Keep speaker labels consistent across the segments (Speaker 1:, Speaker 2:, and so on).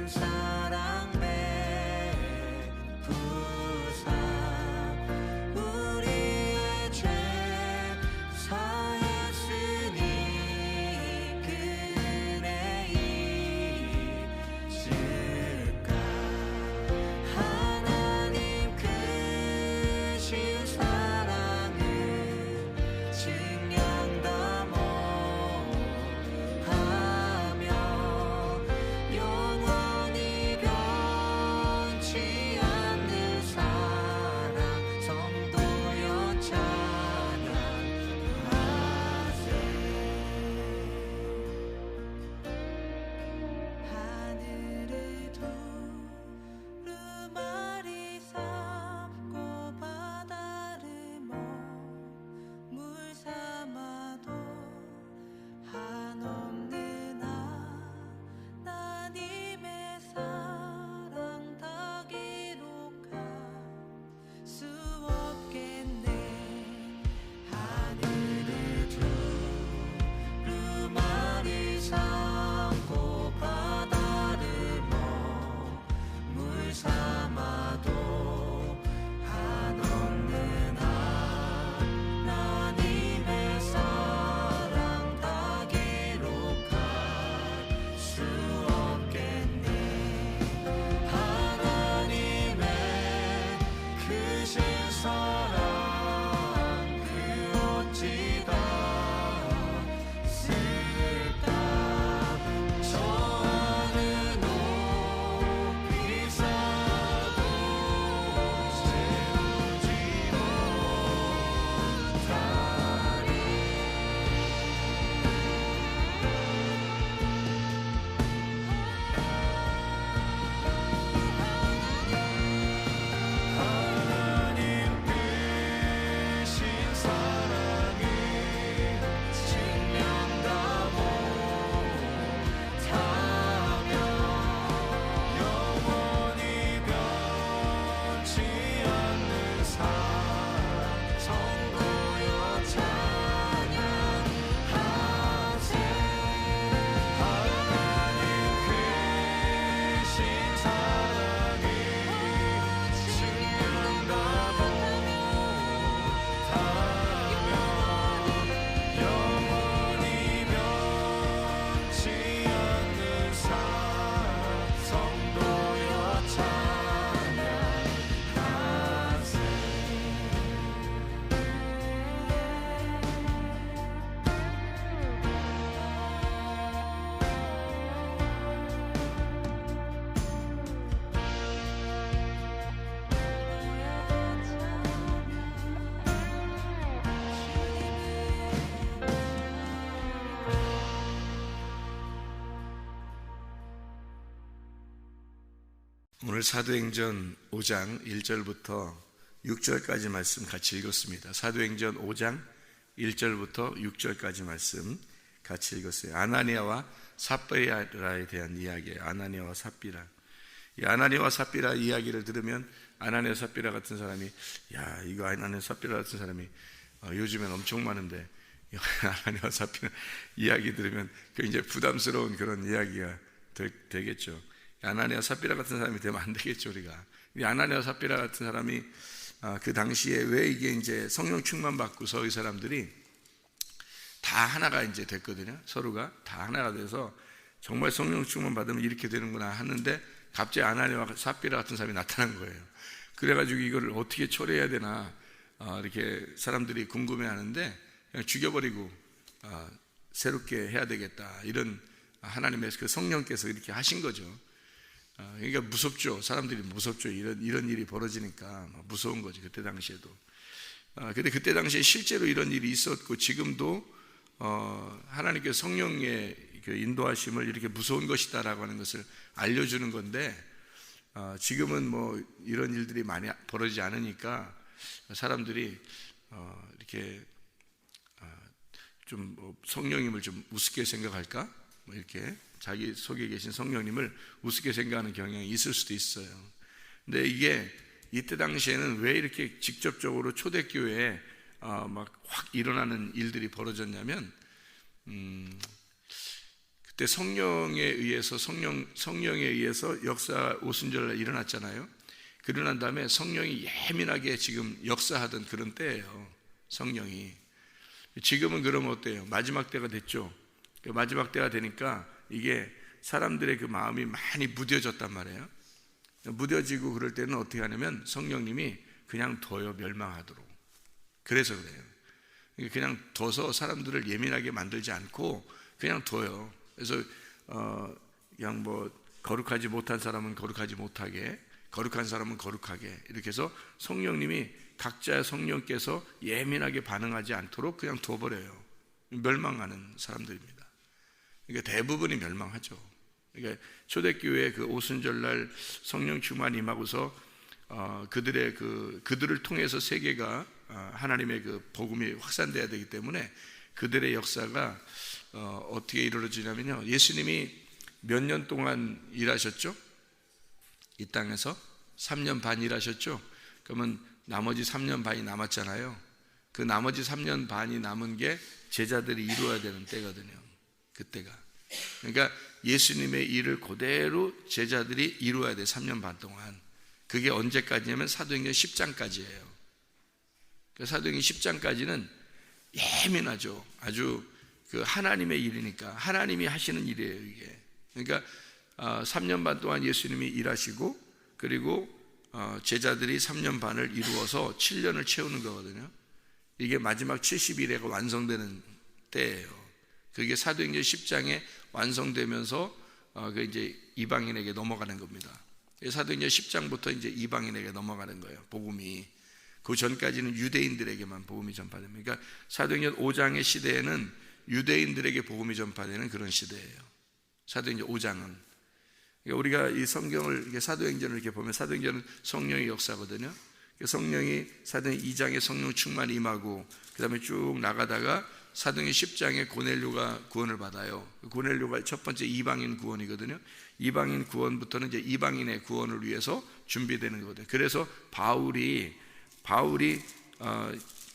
Speaker 1: 사랑 베푸사 오늘 사도행전 5장 1절부터 6절까지 말씀 같이 읽었습니다. 사도행전 5장 1절부터 6절까지 말씀 같이 읽었어요. 아나니아와 삽비라에 대한 이야기예요. 아나니아와 삽비라. 이 아나니아와 삽비라 이야기를 들으면 아나니아 삽비라 같은 사람이 이거 아나니아 삽비라 같은 사람이 요즘엔 엄청 많은데 아나니아와 삽비라 이야기 들으면 굉장히 부담스러운 그런 이야기가 되겠죠. 아나니아 삽비라 같은 사람이 되면 안 되겠죠. 우리가 이 아나니아 삽비라 같은 사람이 그 당시에 왜 이게 이제 성령 충만 받고서 이 사람들이 다 하나가 이제 됐거든요. 서로가 다 하나가 돼서 정말 성령 충만 받으면 이렇게 되는구나 하는데 갑자기 아나니아와 삽비라 같은 사람이 나타난 거예요. 그래가지고 이거를 어떻게 처리해야 되나 이렇게 사람들이 궁금해하는데 그냥 죽여버리고 새롭게 해야 되겠다, 이런 하나님의 그 성령께서 이렇게 하신 거죠. 그러니까 무섭죠. 사람들이 무섭죠. 이런 일이 벌어지니까 무서운 거지, 그때 당시에도. 근데 그때 당시에 실제로 이런 일이 있었고, 지금도 하나님께서 성령의 그 인도하심을 이렇게 무서운 것이다라고 하는 것을 알려주는 건데, 지금은 뭐 이런 일들이 많이 벌어지지 않으니까 사람들이 이렇게 좀 성령님을 좀 우습게 생각할까? 뭐 이렇게 자기 속에 계신 성령님을 우습게 생각하는 경향이 있을 수도 있어요. 근데 이게 이때 당시에는 왜 이렇게 직접적으로 초대교회에 막 확 일어나는 일들이 벌어졌냐면, 그때 성령에 의해서 역사 오순절날 일어났잖아요. 그러난 다음에 성령이 예민하게 지금 역사하던 그런 때예요. 성령이. 지금은 그러면 어때요? 마지막 때가 됐죠. 마지막 때가 되니까 이게 사람들의 그 마음이 많이 무뎌졌단 말이에요. 무뎌지고 그럴 때는 어떻게 하냐면 성령님이 그냥 둬요, 멸망하도록. 그래서 그래요. 그냥 둬서 사람들을 예민하게 만들지 않고 그냥 둬요. 그래서 그냥 뭐 거룩하지 못한 사람은 거룩하지 못하게, 거룩한 사람은 거룩하게, 이렇게 해서 성령님이 각자의 성령께서 예민하게 반응하지 않도록 그냥 둬버려요. 멸망하는 사람들입니다. 그러니까 대부분이 멸망하죠. 그러니까 초대교회 그 오순절날 성령 충만 임하고서 그들을 통해서 세계가 하나님의 그 복음이 확산돼야 되기 때문에 그들의 역사가 어떻게 이루어지냐면요, 예수님이 몇 년 동안 일하셨죠? 이 땅에서 3년 반 일하셨죠? 그러면 나머지 3년 반이 남았잖아요. 그 나머지 3년 반이 남은 게 제자들이 이루어야 되는 때거든요. 그때가. 그러니까 예수님의 일을 그대로 제자들이 이루어야 돼. 3년 반 동안. 그게 언제까지냐면 사도행전 10장까지예요. 사도행전 10장까지는 예민하죠. 아주 그 하나님의 일이니까 하나님이 하시는 일이에요, 이게. 그러니까 3년 반 동안 예수님이 일하시고, 그리고 제자들이 3년 반을 이루어서 7년을 채우는 거거든요. 이게 마지막 70일에가 완성되는 때예요. 그게 사도행전 10장에 완성되면서 그 이제 이방인에게 넘어가는 겁니다. 사도행전 10장부터 이제 이방인에게 넘어가는 거예요, 복음이. 그 전까지는 유대인들에게만 복음이 전파됩니다. 그러니까 사도행전 5장의 시대에는 유대인들에게 복음이 전파되는 그런 시대예요. 사도행전 5장은. 그러니까 우리가 이 성경을 이렇게 사도행전을 이렇게 보면 사도행전은 성령의 역사거든요. 성령이 사도행전 2장에 성령 충만이 임하고, 그 다음에 쭉 나가다가 사도행전 10장에 고넬료가 구원을 받아요. 고넬료가 첫 번째 이방인 구원이거든요. 이방인 구원부터는 이제 이방인의 구원을 위해서 준비되는 거거든요. 그래서 바울이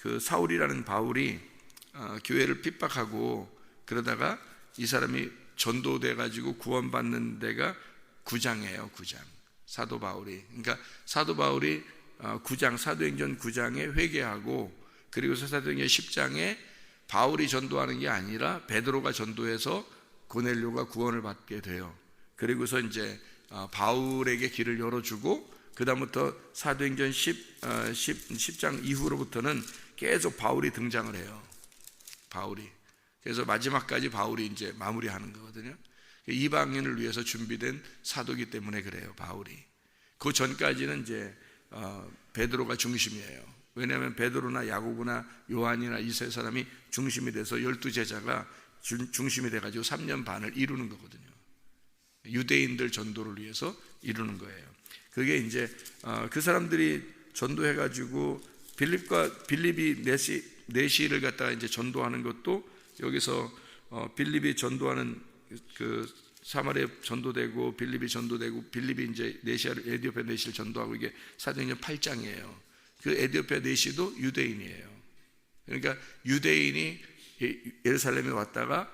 Speaker 1: 그 사울이라는 바울이 교회를 핍박하고 그러다가 이 사람이 전도돼 가지고 구원받는 데가 9장이에요. 9장. 사도 바울이. 그러니까 사도 바울이 9장, 사도행전 9장에 회개하고, 그리고서 사도행전 10장에 바울이 전도하는 게 아니라 베드로가 전도해서 고넬료가 구원을 받게 돼요. 그리고서 이제 바울에게 길을 열어주고, 그 다음부터 사도행전 10장 이후로부터는 계속 바울이 등장을 해요. 바울이. 그래서 마지막까지 바울이 이제 마무리하는 거거든요. 이방인을 위해서 준비된 사도기 때문에 그래요, 바울이. 그 전까지는 이제 베드로가 중심이에요. 왜냐하면 베드로나 야고보나 요한이나 이 세 사람이 중심이 돼서 12제자가 중심이 돼가지고 3년 반을 이루는 거거든요. 유대인들 전도를 위해서 이루는 거예요. 그게 이제 그 사람들이 전도해가지고 빌립이 내시를 갖다가 이제 전도하는 것도 여기서 빌립이 전도하는 그 사마리아 전도되고 빌립이 전도되고 빌립이 이제 에디오피아 내시를 전도하고 이게 사도행전 8장이에요. 그 에디오피아 내시도 유대인이에요. 그러니까 유대인이 예루살렘에 왔다가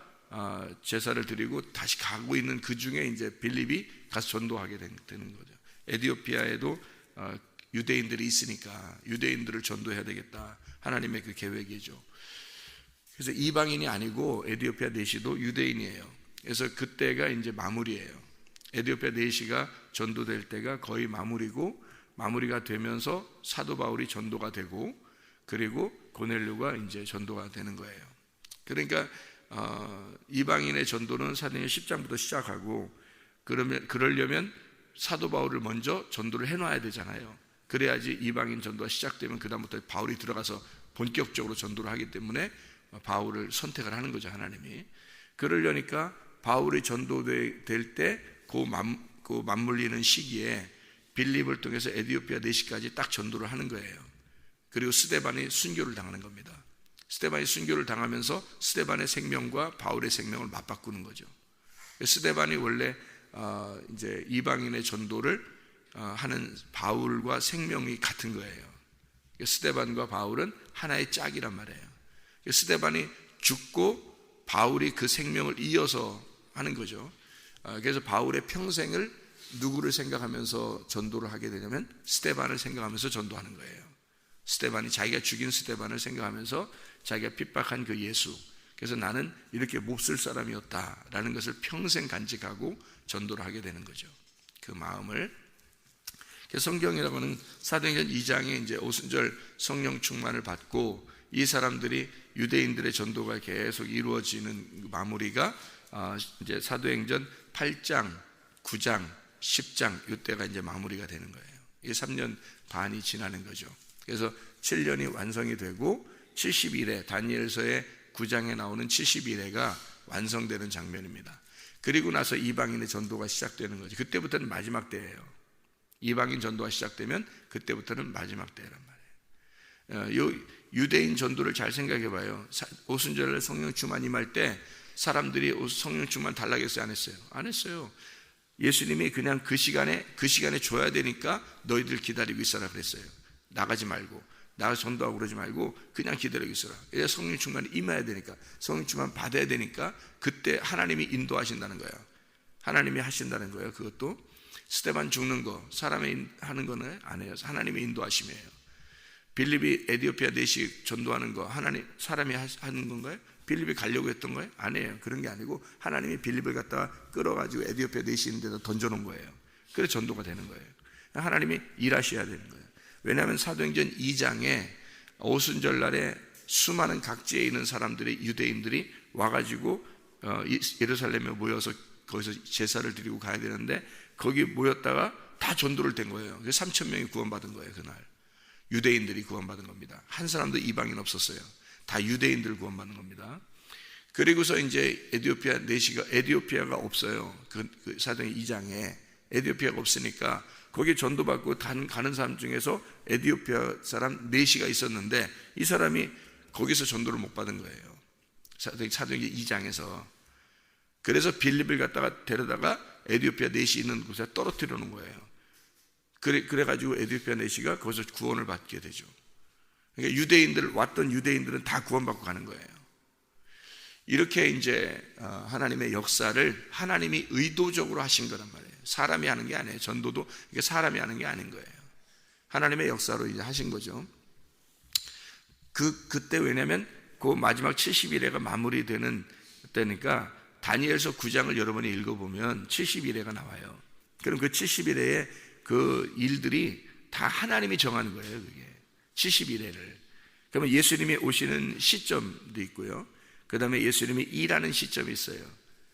Speaker 1: 제사를 드리고 다시 가고 있는 그 중에 이제 빌립이 가서 전도하게 되는 거죠. 에디오피아에도 유대인들이 있으니까 유대인들을 전도해야 되겠다. 하나님의 그 계획이죠. 그래서 이방인이 아니고 에디오피아 내시도 유대인이에요. 그래서 그때가 이제 마무리예요. 에디오피아 내시가 전도될 때가 거의 마무리가 되면서 사도 바울이 전도가 되고 그리고 고넬료가 이제 전도가 되는 거예요. 그러니까 이방인의 전도는 사도행전 10장부터 시작하고 그러려면 사도 바울을 먼저 전도를 해놔야 되잖아요. 그래야지 이방인 전도가 시작되면 그 다음부터 바울이 들어가서 본격적으로 전도를 하기 때문에 바울을 선택을 하는 거죠, 하나님이. 그러려니까 바울이 전도될 때 그 맞물리는 시기에 빌립을 통해서 에디오피아 내시까지 딱 전도를 하는 거예요. 그리고 스데반이 순교를 당하는 겁니다. 스데반이 순교를 당하면서 스데반의 생명과 바울의 생명을 맞바꾸는 거죠. 스데반이 원래 이제 이방인의 전도를 하는 바울과 생명이 같은 거예요. 스데반과 바울은 하나의 짝이란 말이에요. 스데반이 죽고 바울이 그 생명을 이어서 하는 거죠. 그래서 바울의 평생을 누구를 생각하면서 전도를 하게 되냐면 스데반을 생각하면서 전도하는 거예요. 스데반이 자기가 죽인 스데반을 생각하면서 자기가 핍박한 그 예수, 그래서 나는 이렇게 몹쓸 사람이었다라는 것을 평생 간직하고 전도를 하게 되는 거죠. 그 마음을. 성경이라고는 사도행전 2장에 이제 오순절 성령 충만을 받고 이 사람들이 유대인들의 전도가 계속 이루어지는 마무리가 이제 사도행전 8장, 9장, 10장 이때가 이제 마무리가 되는 거예요. 이게 3년 반이 지나는 거죠. 그래서 7년이 완성이 되고 70일에 다니엘서의 9장에 나오는 70일에가 완성되는 장면입니다. 그리고 나서 이방인의 전도가 시작되는 거죠. 그때부터는 마지막 때예요. 이방인 전도가 시작되면 그때부터는 마지막 때란 말이에요. 유대인 전도를 잘 생각해 봐요. 오순절날 성령 충만 임할 때 사람들이 성령 충만 달라고 했어요? 안 했어요? 안 했어요. 예수님이 그냥 그 시간에 줘야 되니까 너희들 기다리고 있어라 그랬어요. 나가지 말고 나가서 전도하고 그러지 말고 그냥 기다리고 있어라. 성령 충만이 임해야 되니까, 성령 충만 받아야 되니까 그때 하나님이 인도하신다는 거예요. 하나님이 하신다는 거예요. 그것도 스데반 죽는 거 사람이 하는 거는 아니에요. 하나님의 인도하심이에요. 빌립이 에디오피아 내시 전도하는 거 사람이 하는 건가요? 빌립이 가려고 했던 거예요? 아니에요. 그런 게 아니고 하나님이 빌립을 갖다가 끌어가지고 에디오피아 내시 있는 데다 던져놓은 거예요. 그래서 전도가 되는 거예요. 하나님이 일하셔야 되는 거예요. 왜냐하면 사도행전 2장에 오순절날에 수많은 각지에 있는 사람들이, 유대인들이 와가지고 예루살렘에 모여서 거기서 제사를 드리고 가야 되는데 거기 모였다가 다 전도를 된 거예요. 그래서 3,000명이 구원받은 거예요. 그날 유대인들이 구원받은 겁니다. 한 사람도 이방인 없었어요. 다 유대인들 구원받는 겁니다. 그리고서 이제 에디오피아가 없어요. 그 사도행전 2장에 에디오피아가 없으니까 거기 전도받고 가는 사람 중에서 에디오피아 사람 4시가 있었는데 이 사람이 거기서 전도를 못 받은 거예요. 사도행전 2장에서. 그래서 빌립을 갖다가 데려다가 에디오피아 4시 있는 곳에 떨어뜨려 놓은 거예요. 그래가지고 에디오피아 내시가 거기서 구원을 받게 되죠. 그러니까 왔던 유대인들은 다 구원받고 가는 거예요. 이렇게 이제 하나님의 역사를 하나님이 의도적으로 하신 거란 말이에요. 사람이 하는 게 아니에요. 전도도 이게 사람이 하는 게 아닌 거예요. 하나님의 역사로 이제 하신 거죠. 그때 왜냐면 그 마지막 70일에가 마무리되는 때니까 다니엘서 9장을 여러분이 읽어보면 70일에가 나와요. 그럼 그 70일에 그 일들이 다 하나님이 정하는 거예요. 그게 70일에를. 그러면 예수님이 오시는 시점도 있고요. 그 다음에 예수님이 일하는 시점이 있어요.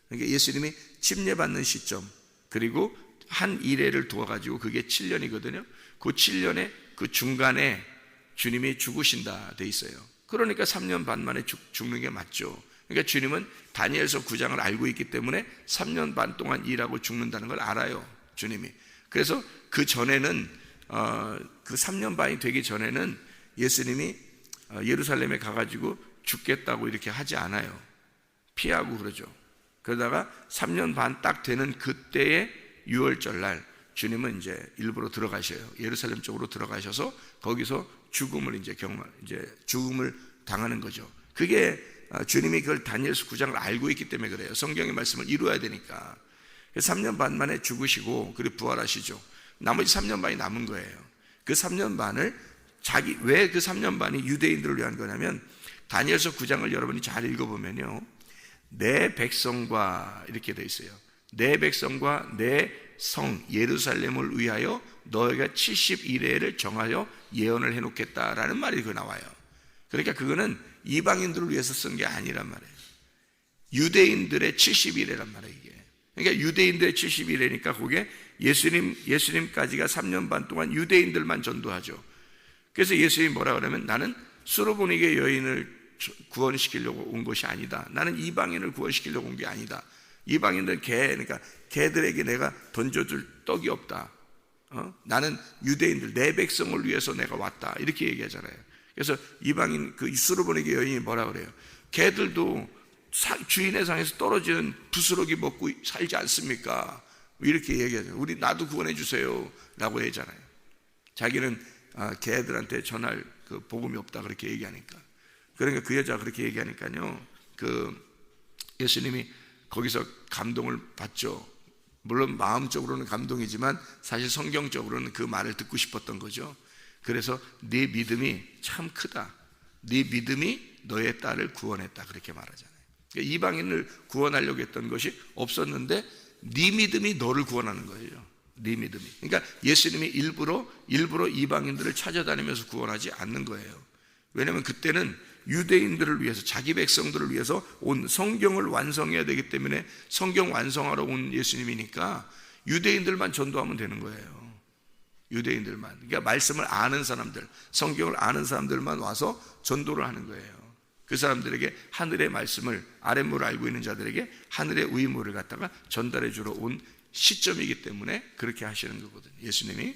Speaker 1: 그러니까 예수님이 침례받는 시점, 그리고 한 일회를 두어가지고 그게 7년이거든요. 그 7년의 그 중간에 주님이 죽으신다 돼 있어요. 그러니까 3년 반 만에 죽는 게 맞죠. 그러니까 주님은 다니엘서 9장을 알고 있기 때문에 3년 반 동안 일하고 죽는다는 걸 알아요. 주님이. 그래서 그 전에는 그 3년 반이 되기 전에는 예수님이 예루살렘에 가가지고 죽겠다고 이렇게 하지 않아요. 피하고 그러죠. 그러다가 3년 반 딱 되는 그때의 6월절 날 주님은 이제 일부러 들어가셔요. 예루살렘 쪽으로 들어가셔서 거기서 죽음을 죽음을 당하는 거죠. 그게 주님이 그걸 다니엘서 9장을 알고 있기 때문에 그래요. 성경의 말씀을 이루어야 되니까. 3년 반 만에 죽으시고 그리고 부활하시죠. 나머지 3년 반이 남은 거예요. 그 3년 반을 왜 그 3년 반이 유대인들을 위한 거냐면 다니엘서 9장을 여러분이 잘 읽어보면요, 내 백성과 이렇게 돼 있어요. 내 백성과 내 성 예루살렘을 위하여 너희가 70일을 정하여 예언을 해놓겠다라는 말이 그 나와요. 그러니까 그거는 이방인들을 위해서 쓴 게 아니란 말이에요. 유대인들의 70일이란 말이에요. 이게. 그러니까 유대인들의 70일이니까 그게 예수님까지가 3년 반 동안 유대인들만 전도하죠. 그래서 예수님이 뭐라 그러면 나는 수로보니게 여인을 구원시키려고 온 것이 아니다. 나는 이방인을 구원시키려고 온 게 아니다. 이방인들은 그러니까 개들에게 내가 던져줄 떡이 없다. 나는 유대인들 내 백성을 위해서 내가 왔다. 이렇게 얘기하잖아요. 그래서 이방인 그 수로보니게 여인이 뭐라 그래요? 개들도 주인의 상에서 떨어지는 부스러기 먹고 살지 않습니까? 이렇게 얘기하죠. 나도 구원해 주세요 라고 하잖아요. 자기는 개들한테 전할 그 복음이 없다 그렇게 얘기하니까. 그러니까 그 여자가 그렇게 얘기하니까요, 예수님이 거기서 감동을 받죠. 물론 마음적으로는 감동이지만 사실 성경적으로는 그 말을 듣고 싶었던 거죠. 그래서 네 믿음이 참 크다. 네 믿음이 너의 딸을 구원했다 그렇게 말하잖아요. 그러니까 이방인을 구원하려고 했던 것이 없었는데 네 믿음이 너를 구원하는 거예요. 네 믿음이. 그러니까 예수님이 일부러 이방인들을 찾아다니면서 구원하지 않는 거예요. 왜냐하면 그때는 유대인들을 위해서, 자기 백성들을 위해서 온 성경을 완성해야 되기 때문에 성경 완성하러 온 예수님이니까 유대인들만 전도하면 되는 거예요. 유대인들만. 그러니까 말씀을 아는 사람들, 성경을 아는 사람들만 와서 전도를 하는 거예요. 그 사람들에게 하늘의 말씀을, 아랫물을 알고 있는 자들에게 하늘의 의무를 갖다가 전달해 주러 온 시점이기 때문에 그렇게 하시는 거거든요, 예수님이.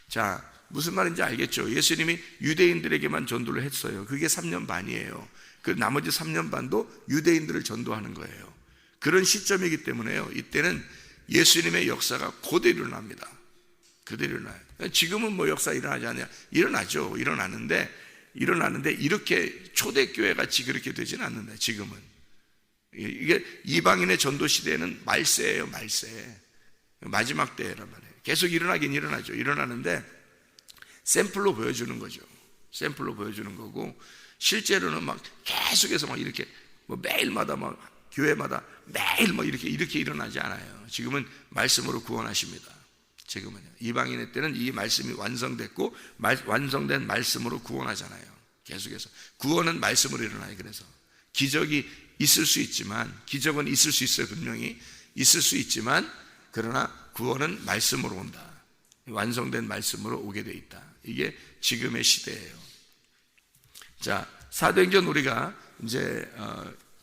Speaker 1: 자, 무슨 말인지 알겠죠? 예수님이 유대인들에게만 전도를 했어요. 그게 3년 반이에요. 그 나머지 3년 반도 유대인들을 전도하는 거예요. 그런 시점이기 때문에요, 이때는 예수님의 역사가 그대로 일어납니다. 그대로 일어나요. 지금은 뭐 역사 일어나지 않냐? 일어나죠. 일어나는데 이렇게 초대교회 같이 그렇게 되지는 않는다. 지금은 이게 이방인의 전도 시대는 말세예요. 말세. 마지막 때란 말이에요. 계속 일어나긴 일어나죠. 일어나는데 샘플로 보여주는 거죠. 샘플로 보여주는 거고, 실제로는 막 계속해서 막 이렇게 뭐 매일마다 막 교회마다 매일 뭐 이렇게 일어나지 않아요. 지금은 말씀으로 구원하십니다. 지금은요. 이방인의 때는 이 말씀이 완성됐고 완성된 말씀으로 구원하잖아요. 계속해서 구원은 말씀으로 일어나요. 그래서 기적이 있을 수 있지만, 기적은 있을 수 있어요. 분명히 있을 수 있지만, 그러나 구원은 말씀으로 온다. 완성된 말씀으로 오게 돼 있다. 이게 지금의 시대예요. 자, 사도행전 우리가 이제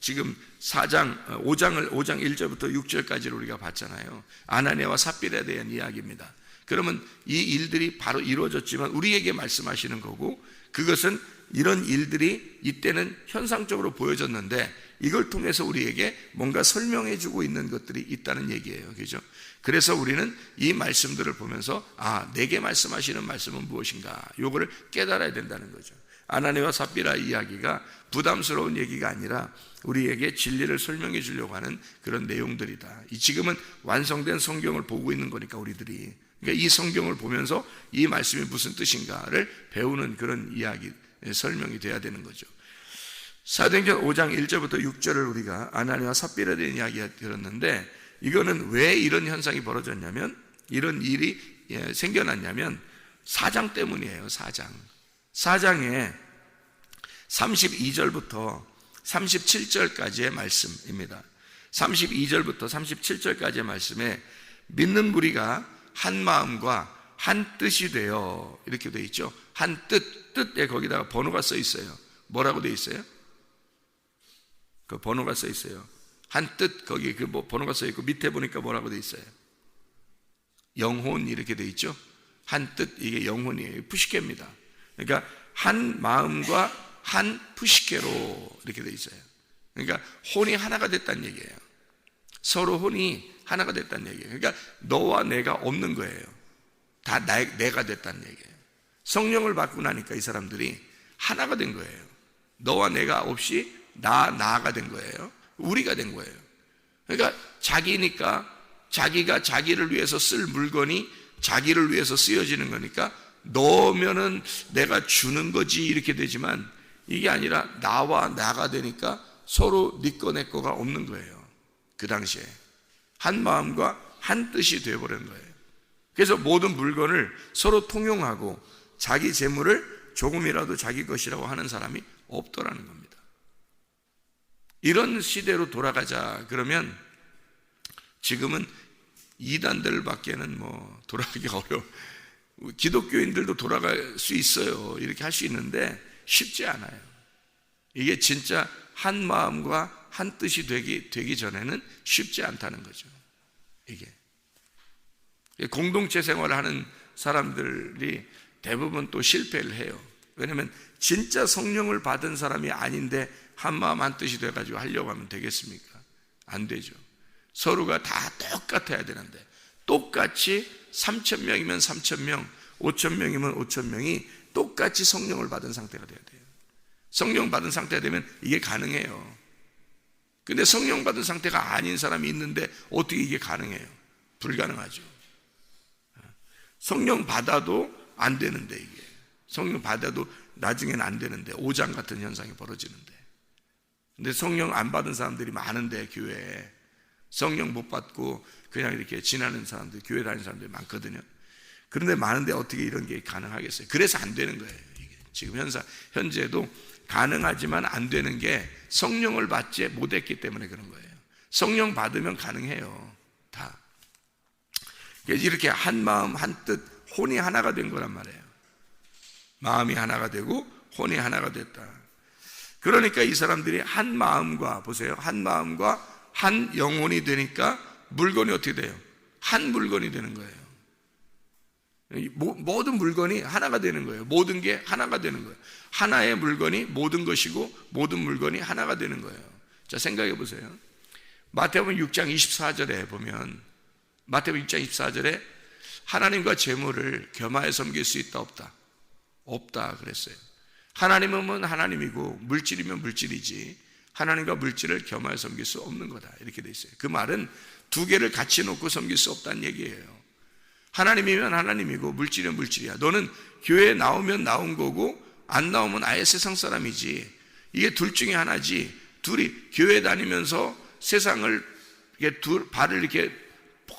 Speaker 1: 지금 5장 1절부터 6절까지를 우리가 봤잖아요. 아나니아와 삽비라에 대한 이야기입니다. 그러면 이 일들이 바로 이루어졌지만 우리에게 말씀하시는 거고, 그것은 이런 일들이 이때는 현상적으로 보여졌는데 이걸 통해서 우리에게 뭔가 설명해 주고 있는 것들이 있다는 얘기예요. 그죠? 그래서 우리는 이 말씀들을 보면서 내게 말씀하시는 말씀은 무엇인가, 요거를 깨달아야 된다는 거죠. 아나니아와 삽비라 이야기가 부담스러운 얘기가 아니라 우리에게 진리를 설명해 주려고 하는 그런 내용들이다. 지금은 완성된 성경을 보고 있는 거니까 우리들이, 그러니까 이 성경을 보면서 이 말씀이 무슨 뜻인가를 배우는 그런 이야기, 설명이 돼야 되는 거죠. 사도행전 5장 1절부터 6절을 우리가 아나니아와 삽비라에 대한 이야기가 들었는데, 이거는 왜 이런 현상이 벌어졌냐면, 이런 일이 생겨났냐면 4장 때문이에요. 4장에 32절부터 37절까지의 말씀입니다. 32절부터 37절까지의 말씀에 믿는 무리가 한 마음과 한 뜻이 되어, 이렇게 되어 있죠. 한 뜻에 거기다가 번호가 써 있어요. 뭐라고 되어 있어요? 그 번호가 써 있어요. 한 뜻, 거기 그 번호가 써 있고 밑에 보니까 뭐라고 되어 있어요? 영혼 이렇게 돼 있죠. 한 뜻, 이게 영혼이에요. 푸시케입니다. 그러니까 한 마음과 한 푸시케로 이렇게 돼 있어요. 그러니까 혼이 하나가 됐다는 얘기예요. 서로 혼이 하나가 됐다는 얘기예요. 그러니까 너와 내가 없는 거예요. 다 내가 됐다는 얘기예요. 성령을 받고 나니까 이 사람들이 하나가 된 거예요. 너와 내가 없이 나가 된 거예요. 우리가 된 거예요. 그러니까 자기니까 자기가 자기를 위해서 쓸 물건이 자기를 위해서 쓰여지는 거니까 넣으면은 내가 주는 거지 이렇게 되지만 이게 아니라 나와 나가 되니까 서로 네 거 내 거가 없는 거예요. 그 당시에 한 마음과 한 뜻이 되어버린 거예요. 그래서 모든 물건을 서로 통용하고 자기 재물을 조금이라도 자기 것이라고 하는 사람이 없더라는 겁니다. 이런 시대로 돌아가자 그러면 지금은 이단들밖에는 돌아가기가 어려워. 기독교인들도 돌아갈 수 있어요. 이렇게 할 수 있는데 쉽지 않아요. 이게 진짜 한 마음과 한 뜻이 되기 전에는 쉽지 않다는 거죠. 이게 공동체 생활을 하는 사람들이 대부분 또 실패를 해요. 왜냐하면 진짜 성령을 받은 사람이 아닌데 한 마음 한 뜻이 돼가지고 하려고 하면 되겠습니까? 안 되죠. 서로가 다 똑같아야 되는데 똑같이 3,000명이면 3,000명, 5,000명이면 5,000명이 똑같이 성령을 받은 상태가 돼야 돼요. 성령 받은 상태가 되면 이게 가능해요. 근데 성령 받은 상태가 아닌 사람이 있는데 어떻게 이게 가능해요? 불가능하죠. 성령 받아도 안 되는데 이게 성령 받아도 나중에는 안 되는데 오장 같은 현상이 벌어지는데 근데 성령 안 받은 사람들이 많은데 교회에 성령 못 받고 그냥 이렇게 지나는 사람들 교회 다니는 사람들이 많거든요. 그런데 많은데 어떻게 이런 게 가능하겠어요? 그래서 안 되는 거예요. 이게 지금 현재도 가능하지만 안 되는 게 성령을 받지 못했기 때문에 그런 거예요. 성령 받으면 가능해요. 다. 이렇게 한 마음 한 뜻 혼이 하나가 된 거란 말이에요. 마음이 하나가 되고 혼이 하나가 됐다. 그러니까 이 사람들이 한 마음과 보세요. 한 마음과 한 영혼이 되니까 물건이 어떻게 돼요? 한 물건이 되는 거예요. 모든 물건이 하나가 되는 거예요. 모든 게 하나가 되는 거예요. 하나의 물건이 모든 것이고 모든 물건이 하나가 되는 거예요. 자, 생각해 보세요. 마태복음 6장 24절에 보면 마태복음 6장 24절에 하나님과 재물을 겸하여 섬길 수 있다 없다? 없다 그랬어요. 하나님은 하나님이고 물질이면 물질이지 하나님과 물질을 겸하여 섬길 수 없는 거다 이렇게 돼 있어요. 그 말은 두 개를 같이 놓고 섬길 수 없다는 얘기예요. 하나님이면 하나님이고 물질이면 물질이야. 너는 교회에 나오면 나온 거고 안 나오면 아예 세상 사람이지. 이게 둘 중에 하나지. 둘이 교회 다니면서 세상을 발을 이렇게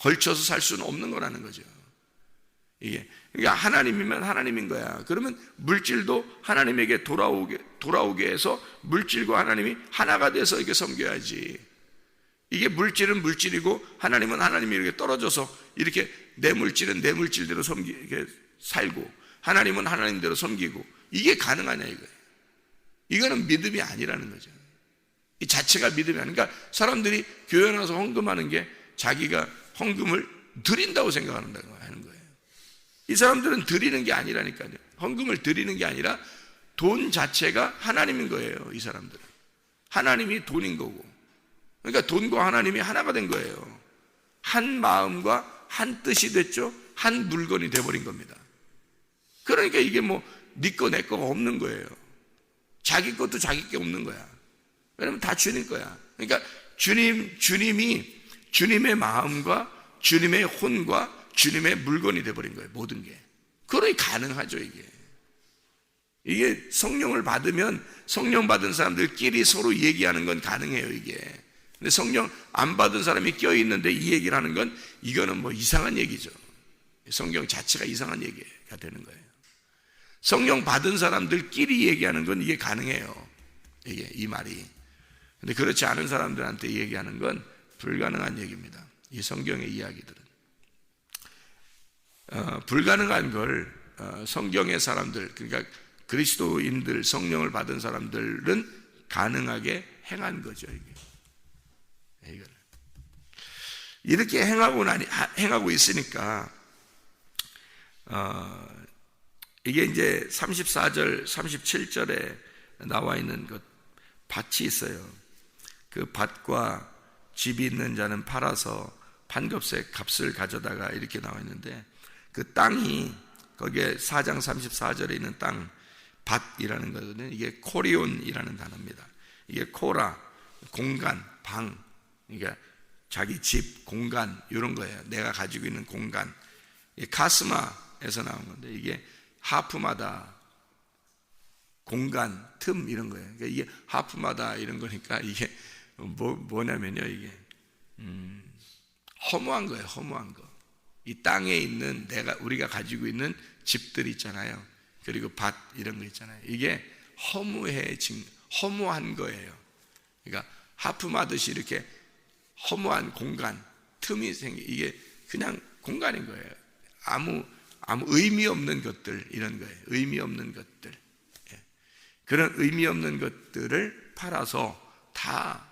Speaker 1: 걸쳐서 살 수는 없는 거라는 거죠. 이게 그러니까 하나님이면 하나님인 거야. 그러면 물질도 하나님에게 돌아오게 해서 물질과 하나님이 하나가 돼서 이렇게 섬겨야지. 이게 물질은 물질이고 하나님은 하나님이 이렇게 떨어져서 이렇게 내 물질은 내 물질대로 이렇게 살고 하나님은 하나님대로 섬기고 이게 가능하냐 이거예요. 이거는 믿음이 아니라는 거죠. 이 자체가 믿음이 아니니까 그러니까 사람들이 교회 나와서 헌금하는 게 자기가 헌금을 드린다고 생각한다고 하는 거예요. 이 사람들은 드리는 게 아니라니까요. 헌금을 드리는 게 아니라 돈 자체가 하나님인 거예요. 이 사람들은 하나님이 돈인 거고 그러니까 돈과 하나님이 하나가 된 거예요. 한 마음과 한 뜻이 됐죠. 한 물건이 돼버린 겁니다. 그러니까 이게 네 거 내 거가 없는 거예요. 자기 것도 자기 게 없는 거야. 왜냐면 다 주님 거야. 그러니까 주님이 주님의 마음과 주님의 혼과 주님의 물건이 돼버린 거예요. 모든 게. 그러니 가능하죠 이게 성령을 받으면 성령 받은 사람들끼리 서로 얘기하는 건 가능해요 이게. 근데 성령 안 받은 사람이 껴있는데 이 얘기를 하는 건 이거는 이상한 얘기죠. 성경 자체가 이상한 얘기가 되는 거예요. 성령 받은 사람들끼리 얘기하는 건 이게 가능해요. 이 말이. 근데 그렇지 않은 사람들한테 얘기하는 건 불가능한 얘기입니다. 이 성경의 이야기들은. 불가능한 걸 성경의 사람들, 그러니까 그리스도인들, 성령을 받은 사람들은 가능하게 행한 거죠. 이렇게 행하고 있으니까 이게 이제 34절, 37절에 나와 있는 것, 밭이 있어요. 그 밭과 집이 있는 자는 팔아서 판급세 값을 가져다가 이렇게 나와 있는데, 그 땅이 거기에 4장 34절에 있는 땅, 밭이라는 거거든요. 이게 코리온이라는 단어입니다. 이게 코라, 공간, 방, 그러니까 자기 집, 공간 이런 거예요. 내가 가지고 있는 공간. 카스마에서 나온 건데, 이게 하프마다 공간, 틈 이런 거예요. 그러니까 이게 하프마다 이런 거니까 이게 뭐냐면요, 이게 허무한 거예요. 허무한 거. 이 땅에 있는 우리가 가지고 있는 집들 있잖아요. 그리고 밭 이런 거 있잖아요. 이게 허무한 거예요. 그러니까 하품하듯이 이렇게 허무한 공간, 틈이 이게 그냥 공간인 거예요. 아무 의미 없는 것들 이런 거예요. 의미 없는 것들. 그런 의미 없는 것들을 팔아서 다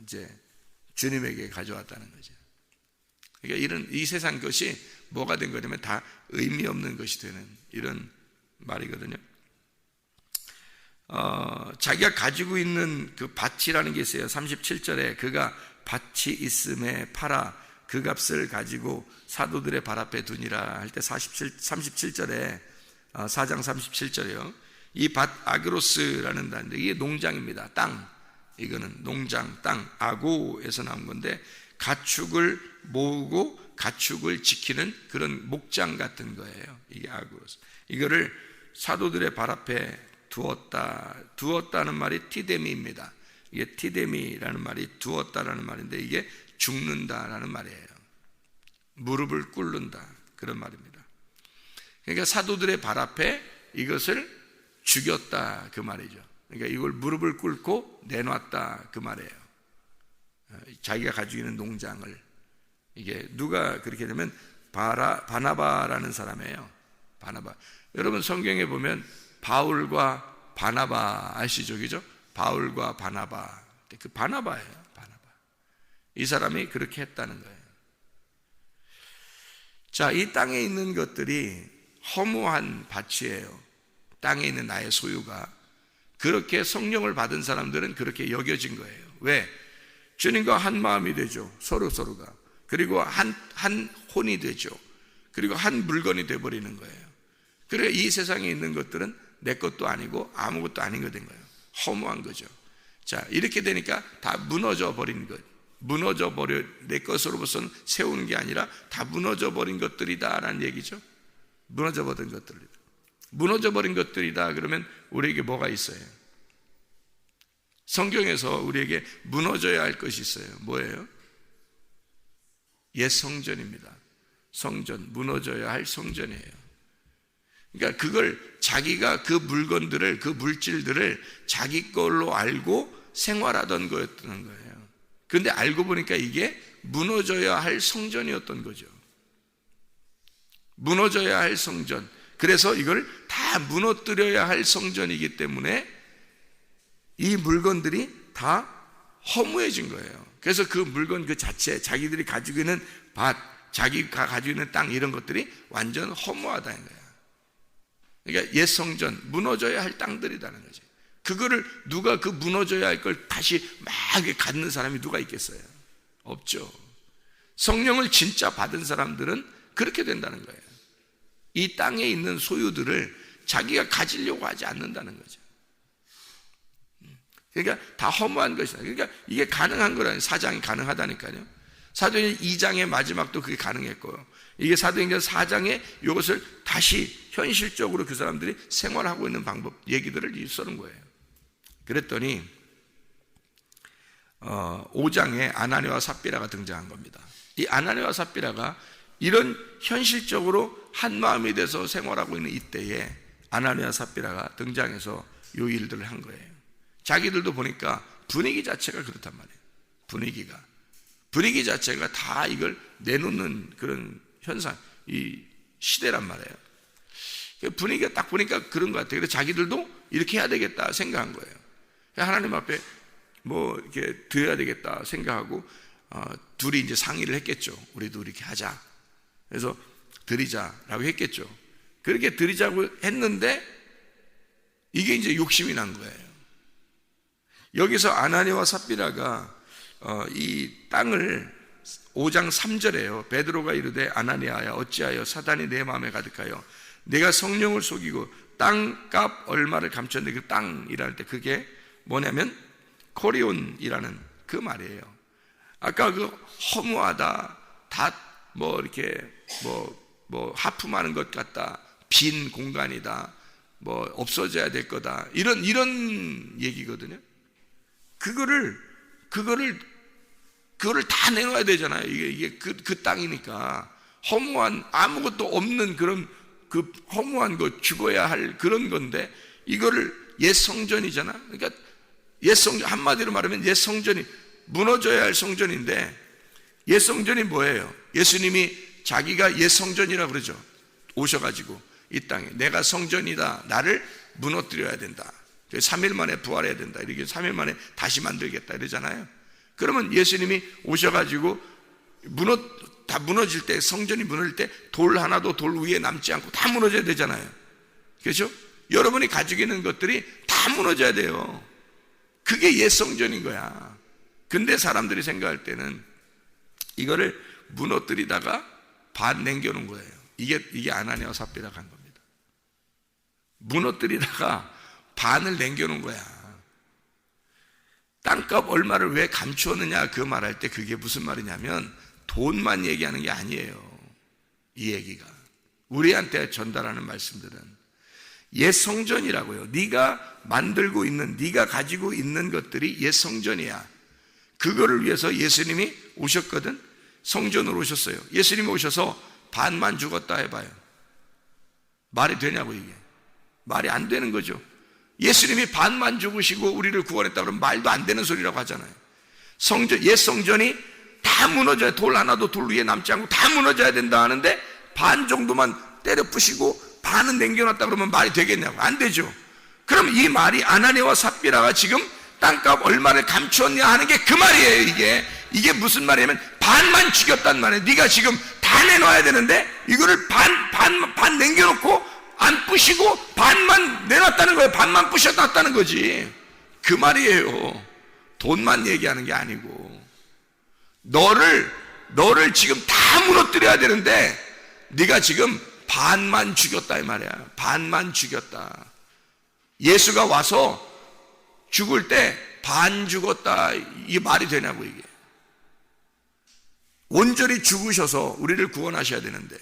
Speaker 1: 이제 주님에게 가져왔다는 거죠. 그러니까 이 세상 것이 뭐가 된 거냐면 다 의미 없는 것이 되는 이런 말이거든요. 자기가 가지고 있는 그 밭이라는 게 있어요. 37절에 그가 밭이 있음에 팔아 그 값을 가지고 사도들의 발 앞에 두니라 할 때 37절에 4장 37절이요. 이 밭 아그로스라는 단어인데 이게 농장입니다. 땅. 이거는 농장, 땅, 아고에서 나온 건데 가축을 모으고 가축을 지키는 그런 목장 같은 거예요. 이게 아그로스. 이거를 사도들의 발 앞에 두었다는 말이 티데미입니다. 이게 티데미라는 말이 두었다라는 말인데 이게 죽는다라는 말이에요. 무릎을 꿇는다 그런 말입니다. 그러니까 사도들의 발 앞에 이것을 죽였다 그 말이죠. 그러니까 이걸 무릎을 꿇고 내놨다 그 말이에요. 자기가 가지고 있는 농장을. 이게 누가 그렇게 되면 바나바라는 사람이에요. 바나바. 여러분 성경에 보면 바울과 바나바 아시죠? 그죠? 바울과 바나바. 그 바나바예요. 바나바. 이 사람이 그렇게 했다는 거예요. 자, 이 땅에 있는 것들이 허무한 밭이에요. 땅에 있는 나의 소유가. 그렇게 성령을 받은 사람들은 그렇게 여겨진 거예요. 왜? 주님과 한 마음이 되죠. 서로가. 그리고 한 혼이 되죠. 그리고 한 물건이 되어버리는 거예요. 그래 이 세상에 있는 것들은 내 것도 아니고 아무것도 아닌 거 된 거예요. 허무한 거죠. 자, 이렇게 되니까 다 무너져 버린 것. 무너져 버려, 내 것으로서는 세우는 게 아니라 다 무너져 버린 것들이다라는 얘기죠. 무너져 버린 것들이다. 무너져 버린 것들이다 그러면 우리에게 뭐가 있어요? 성경에서 우리에게 무너져야 할 것이 있어요. 뭐예요? 옛 성전입니다. 성전, 무너져야 할 성전이에요. 그러니까 그걸 자기가 그 물건들을, 그 물질들을 자기 걸로 알고 생활하던 거였던 거예요. 그런데 알고 보니까 이게 무너져야 할 성전이었던 거죠. 무너져야 할 성전. 그래서 이걸 다 무너뜨려야 할 성전이기 때문에 이 물건들이 다 허무해진 거예요. 그래서 그 물건 그 자체, 자기들이 가지고 있는 밭, 자기가 가지고 있는 땅 이런 것들이 완전 허무하다는 거예요. 그러니까 옛 성전, 무너져야 할 땅들이라는 거죠. 그거를 누가 그 무너져야 할 걸 다시 막 갖는 사람이 누가 있겠어요? 없죠. 성령을 진짜 받은 사람들은 그렇게 된다는 거예요. 이 땅에 있는 소유들을 자기가 가지려고 하지 않는다는 거죠. 그러니까 다 허무한 것이다. 그러니까 이게 가능한 거라니. 사장이 가능하다니까요. 사도행전 2장의 마지막도 그게 가능했고요. 이게 사도행전 4장에 이것을 다시 현실적으로 그 사람들이 생활하고 있는 방법 얘기들을 써는 거예요. 그랬더니 5장에 아나니와 삽비라가 등장한 겁니다. 이 아나니와 삽비라가 이런 현실적으로 한 마음이 돼서 생활하고 있는 이때에 아나니와 삽비라가 등장해서 이 일들을 한 거예요. 자기들도 보니까 분위기 자체가 그렇단 말이에요. 분위기 자체가 다 이걸 내놓는 그런 현상, 이 시대란 말이에요. 분위기가 딱 보니까 그런 것 같아요. 그래서 자기들도 이렇게 해야 되겠다 생각한 거예요. 하나님 앞에 뭐 이렇게 드려야 되겠다 생각하고 둘이 이제 상의를 했겠죠. 우리도 이렇게 하자. 그래서 드리자라고 했겠죠. 그렇게 드리자고 했는데 이게 이제 욕심이 난 거예요. 여기서 아나니아와 삽비라가 이 땅을 5장 3절에요. 베드로가 이르되 아나니아야 어찌하여 사단이 내 마음에 가득하여 내가 성령을 속이고 땅값 얼마를 감췄는데, 그 땅이랄 때 그게 뭐냐면 코리온이라는 그 말이에요. 아까 그 허무하다, 다 뭐 이렇게 뭐 하품하는 것 같다, 빈 공간이다, 뭐 없어져야 될 거다, 이런 얘기거든요. 그거를 다 내놔야 되잖아요. 이게 그 땅이니까 허무한, 아무것도 없는 그런 그 허무한 거, 죽어야 할 그런 건데, 이거를 옛 성전이잖아. 그러니까 옛 성전, 한마디로 말하면 옛 성전이 무너져야 할 성전인데, 옛 성전이 뭐예요? 예수님이 자기가 옛 성전이라고 그러죠. 오셔가지고 이 땅에 내가 성전이다, 나를 무너뜨려야 된다, 3일 만에 부활해야 된다, 이렇게 3일 만에 다시 만들겠다 이러잖아요. 그러면 예수님이 오셔가지고 다 무너질 때, 성전이 무너질 때 돌 하나도 돌 위에 남지 않고 다 무너져야 되잖아요. 그렇죠? 여러분이 가지고 있는 것들이 다 무너져야 돼요. 그게 옛 성전인 거야. 근데 사람들이 생각할 때는 이거를 무너뜨리다가 반 남겨놓은 거예요. 이게 아나니아와 삽비라가 한 겁니다. 무너뜨리다가 반을 남겨놓은 거야. 땅값 얼마를 왜 감추었느냐, 그 말할 때 그게 무슨 말이냐면 돈만 얘기하는 게 아니에요. 이 얘기가 우리한테 전달하는 말씀들은 옛 성전이라고요. 네가 만들고 있는, 네가 가지고 있는 것들이 옛 성전이야. 그거를 위해서 예수님이 오셨거든. 성전으로 오셨어요. 예수님이 오셔서 반만 죽었다 해봐요. 말이 되냐고. 이게 말이 안 되는 거죠. 예수님이 반만 죽으시고 우리를 구원했다 그러면 말도 안 되는 소리라고 하잖아요. 옛 성전이 다 무너져야, 돌 하나도 돌 위에 남지 않고 다 무너져야 된다 하는데 반 정도만 때려 부시고 반은 남겨놨다 그러면 말이 되겠냐고. 안 되죠. 그럼 이 말이 아나니아와 삽비라가 지금 땅값 얼마를 감추었냐 하는 게 그 말이에요. 이게 무슨 말이냐면 반만 죽였단 말이에요. 네가 지금 다 내놔야 되는데 이거를 반 남겨놓고 안 부시고 반만 내놨다는 거예요. 반만 부셔놨다는 거지. 그 말이에요. 돈만 얘기하는 게 아니고 너를 지금 다 무너뜨려야 되는데 네가 지금 반만 죽였다 이 말이야. 반만 죽였다. 예수가 와서 죽을 때 반 죽었다, 이게 말이 되냐고. 이게 온전히 죽으셔서 우리를 구원하셔야 되는데,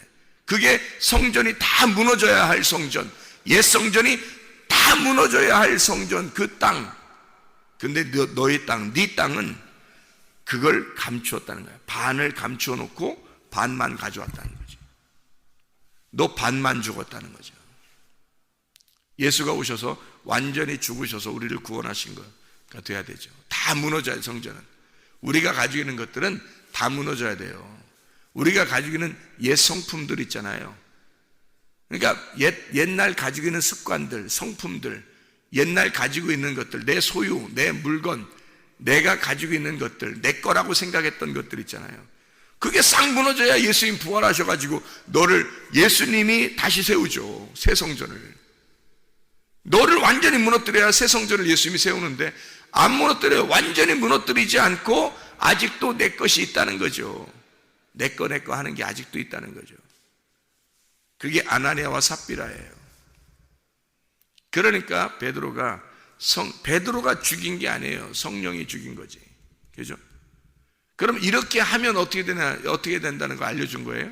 Speaker 1: 그게 성전이 다 무너져야 할 성전, 옛 성전이 다 무너져야 할 성전, 그 땅. 근데 너의 땅, 네 땅은 그걸 감추었다는 거야. 반을 감추어 놓고 반만 가져왔다는 거지. 너 반만 죽었다는 거죠. 예수가 오셔서 완전히 죽으셔서 우리를 구원하신 거가 돼야 되죠. 다 무너져야, 성전은. 우리가 가지고 있는 것들은 다 무너져야 돼요. 우리가 가지고 있는 옛 성품들 있잖아요. 그러니까 옛날 가지고 있는 습관들, 성품들, 옛날 가지고 있는 것들, 내 소유, 내 물건, 내가 가지고 있는 것들, 내 거라고 생각했던 것들 있잖아요. 그게 싹 무너져야 예수님 부활하셔가지고 너를, 예수님이 다시 세우죠. 새 성전을. 너를 완전히 무너뜨려야 새 성전을 예수님이 세우는데, 안 무너뜨려요. 완전히 무너뜨리지 않고 아직도 내 것이 있다는 거죠. 내 거 하는 게 아직도 있다는 거죠. 그게 아나니아와 삽비라예요. 그러니까 베드로가 죽인 게 아니에요. 성령이 죽인 거지. 그죠? 그럼 이렇게 하면 어떻게 된다는 거 알려준 거예요?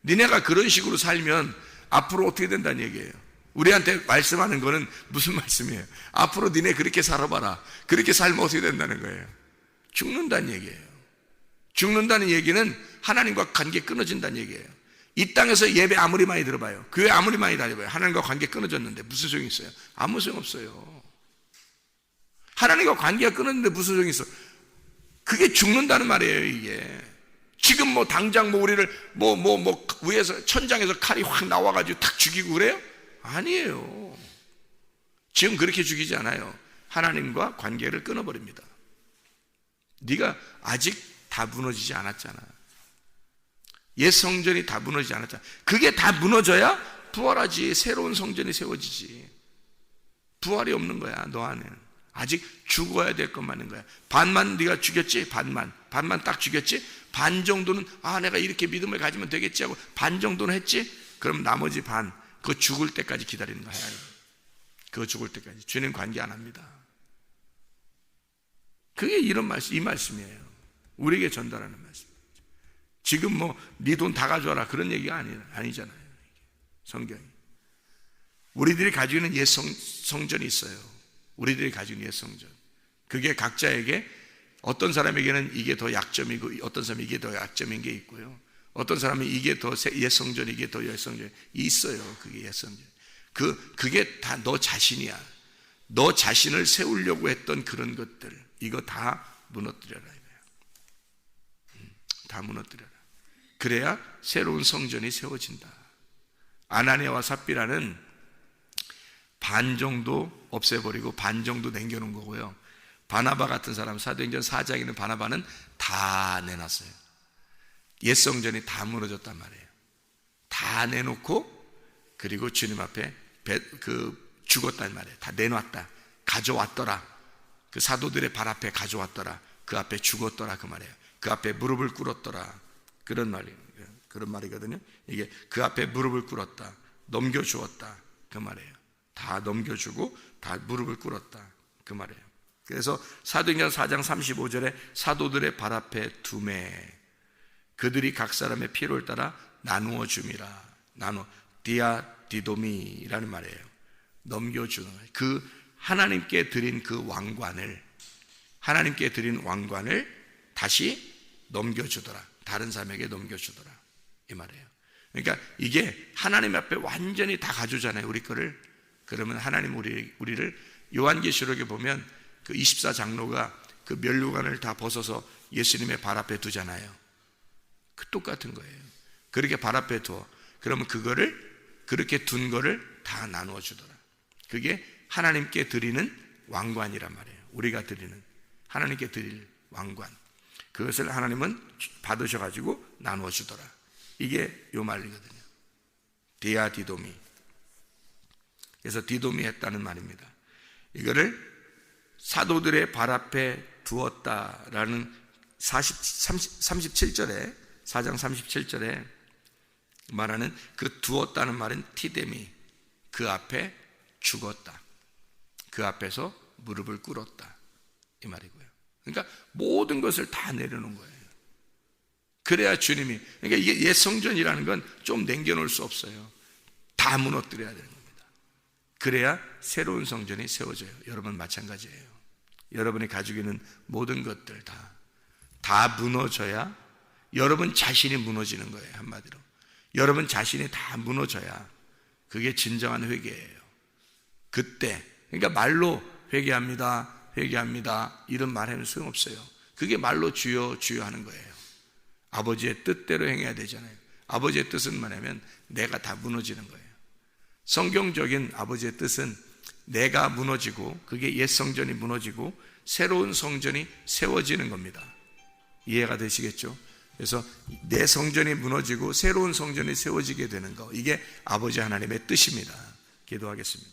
Speaker 1: 니네가 그런 식으로 살면 앞으로 어떻게 된다는 얘기예요. 우리한테 말씀하는 거는 무슨 말씀이에요? 앞으로 니네 그렇게 살아봐라. 그렇게 살면 어떻게 된다는 거예요? 죽는다는 얘기예요. 죽는다는 얘기는 하나님과 관계 끊어진다는 얘기예요. 이 땅에서 예배 아무리 많이 들어봐요, 교회 아무리 많이 다녀봐요, 하나님과 관계 끊어졌는데 무슨 소용이 있어요? 아무 소용 없어요. 하나님과 관계가 끊어졌는데 무슨 소용이 있어? 그게 죽는다는 말이에요. 이게 지금 뭐 당장 뭐 우리를 위에서 천장에서 칼이 확 나와가지고 탁 죽이고 그래요? 아니에요. 지금 그렇게 죽이지 않아요. 하나님과 관계를 끊어버립니다. 네가 아직 다 무너지지 않았잖아. 옛 성전이 다 무너지지 않았잖아. 그게 다 무너져야 부활하지. 새로운 성전이 세워지지. 부활이 없는 거야, 너 안에는. 아직 죽어야 될 것만인 거야. 반만 네가 죽였지? 반만 딱 죽였지? 반 정도는 내가 이렇게 믿음을 가지면 되겠지 하고 반 정도는 했지? 그럼 나머지 반, 그거 죽을 때까지 기다리는 거야. 그거 죽을 때까지. 주님 관계 안 합니다. 그게 이런 말씀, 이 말씀이에요. 우리에게 전달하는 말씀. 지금 네 돈 다 가져와라 그런 얘기가 아니잖아요. 성경이. 우리들이 가지고 있는 옛 성전이 있어요. 우리들이 가지고 있는 옛 성전. 그게 각자에게 어떤 사람에게는 이게 더 약점이고 어떤 사람은 이게 더 약점인 게 있고요. 어떤 사람은 이게 더 옛 성전, 이게 더 옛 성전이 있어요. 그게 옛 성전. 그게 다 너 자신이야. 너 자신을 세우려고 했던 그런 것들, 이거 다 무너뜨려라 이거야. 다 무너뜨려라. 그래야 새로운 성전이 세워진다. 아나니아와 삽비라는 반 정도 없애버리고 반 정도 남겨놓은 거고요. 바나바 같은 사람, 사도행전 4장에 있는 바나바는 다 내놨어요. 옛 성전이 다 무너졌단 말이에요. 다 내놓고 그리고 주님 앞에 죽었단 말이에요. 다 내놨다. 가져왔더라. 그 사도들의 발 앞에 가져왔더라. 그 앞에 죽었더라 그 말이에요. 그 앞에 무릎을 꿇었더라. 그런 말이에요. 그런 말이거든요. 이게 그 앞에 무릎을 꿇었다. 넘겨주었다. 그 말이에요. 다 넘겨주고 다 무릎을 꿇었다. 그 말이에요. 그래서 사도행전 4장 35절에 사도들의 발 앞에 두매 그들이 각 사람의 필요를 따라 나누어 줌이라. 디아디도미라는 말이에요. 넘겨주는 거예요. 그 하나님께 드린 그 왕관을, 하나님께 드린 왕관을 다시 넘겨주더라. 다른 사람에게 넘겨주더라. 이 말이에요. 그러니까 이게 하나님 앞에 완전히 다 가져오잖아요. 우리 거를. 그러면 하나님 우리를 요한계시록에 보면 그 24장로가 그 면류관을 다 벗어서 예수님의 발 앞에 두잖아요. 그 똑같은 거예요. 그렇게 발 앞에 두어. 그러면 그거를, 그렇게 둔 거를 다 나누어 주더라. 그게 하나님께 드리는 왕관이란 말이에요. 우리가 드리는, 하나님께 드릴 왕관. 그것을 하나님은 받으셔가지고 나누어 주더라. 이게 요 말이거든요. 디아디도미. 그래서 디도미 했다는 말입니다. 이거를 사도들의 발 앞에 두었다라는 37절에 4장 37절에 말하는 그 두었다는 말은 티데미. 그 앞에 죽었다. 그 앞에서 무릎을 꿇었다. 이 말이고요. 그러니까 모든 것을 다 내려놓은 거예요. 그래야 주님이, 그러니까 이게 옛 성전이라는 건 좀 남겨놓을 수 없어요. 다 무너뜨려야 되는 겁니다. 그래야 새로운 성전이 세워져요. 여러분 마찬가지예요. 여러분이 가지고 있는 모든 것들 다 무너져야 여러분 자신이 무너지는 거예요. 한마디로 여러분 자신이 다 무너져야 그게 진정한 회개예요. 그때, 그러니까 말로 회개합니다 이런 말에는 소용없어요. 그게 말로 주여 주여 하는 거예요. 아버지의 뜻대로 행해야 되잖아요. 아버지의 뜻은 뭐냐면 내가 다 무너지는 거예요. 성경적인 아버지의 뜻은 내가 무너지고 그게 옛 성전이 무너지고 새로운 성전이 세워지는 겁니다. 이해가 되시겠죠? 그래서 내 성전이 무너지고 새로운 성전이 세워지게 되는 거, 이게 아버지 하나님의 뜻입니다. 기도하겠습니다.